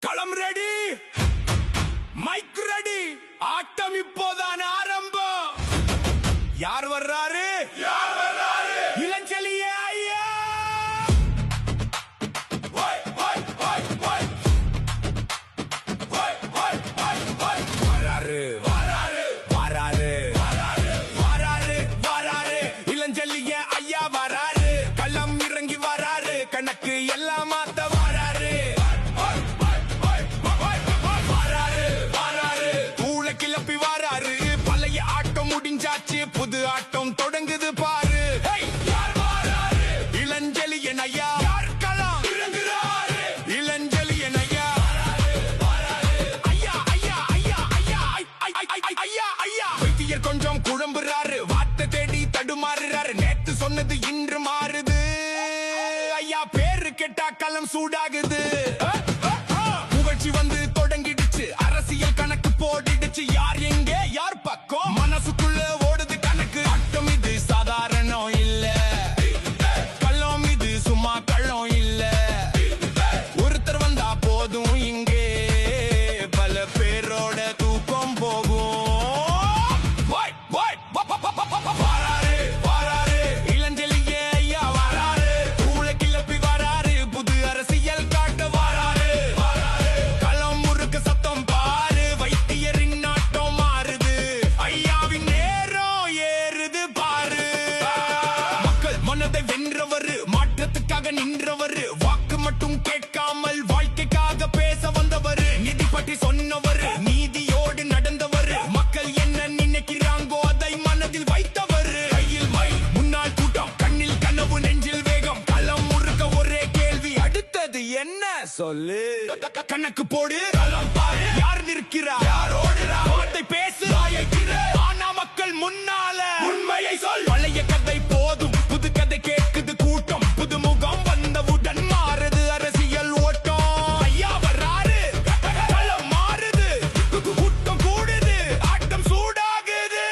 களம் ready, mic ready, ஆட்டம் இப்போதான் ஆரம்பம். யார் வர்றாரு? இளஞ்செழிய ஐயா. வராரு வராரு வராரு வராரு வராரு இளஞ்செழிய ஐயா வராரு. களம் இறங்கி வராரு, கணக்கு எல்லாம் மாத்த வராரு. கிளப்பி வராரு, பழைய ஆட்டம் முடிஞ்சாச்சு, புது ஆட்டம் தொடங்குது பாரு. இளஞ்செழியன் ஐயா, இளஞ்செழியன் ஐயா, ஐயா ஐயா ஐயா ஐயா ஐயா ஐயா. வைத்தியர் கொஞ்சம் குழம்புறாரு, வார்த்தை தேடி தடுமாறுறாரு. நேத்து சொன்னது இன்று மாறுது ஐயா, பேரு கேட்டா களம் சூடாகுது. புகழ்ச்சி வந்து தொடங்கிடுச்சு, அரசியல் கணக்கு போடிடுச்சு. யார் எங்கே யார் பக்கம் மனசுக்குள்ள ஓடுது கணக்கு. ஆட்டம் இது சாதாரணம் இல்ல, கள்ளம் இது சும்மா கள்ளம் இல்ல. ஒருத்தர் வந்தா போதும், இங்கே பல பேரோட தூக்கம் போகும். வராரு வராரு இளஞ்செழிய ஐயா வராரு, தூளை கிளப்பி வராரு, புது அரசியல் காட்ட வராரு. களம் முறுக்கு சத்தம் பாரு, வைத்தியரின் நாட்டம் மாறுது, ஐயாவின் நேரம் ஏறுது பாரு. மக்கள் மனதை வென்றவரு, மாற்றத்துக்காக நின்றவரு, வாக்கு மட்டும் கேட்காமல் வாழ்க்கைக்காக பேச வந்தவரு. நிதி பற்றி சொன்னவரு, நீதியோடு நடந்தவரு, மக்கள் என்ன நினைக்கிறாங்கோ அதை மனதில் வைத்தவரு. கையில் மை, முன்னாள் கூட்டம், கண்ணில் கனவு, நெஞ்சில் வேகம். களம் முறுக்க ஒரே கேள்வி, அடுத்தது என்ன சொல்லு. கணக்கு போடு, யார் நிற்கிறார், யார் ஓடுறார், வார்த்தை பேசு, ஆனா மக்கள் முன்னால உண்மையை சொல். பழைய கதை போதும், புது கதை கேட்குது கூட்டம். புது முகம் வந்தவுடன் மாறுது அரசியல் ஓட்டம். ஐயா வர்றாரு, களம் மாறுது, கூட்டம் கூடுது, ஆட்டம் சூடாகுது.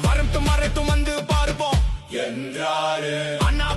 வரட்டும் மறைத்தும் வந்து பார்ப்போம் என்றாரு அண்ணா.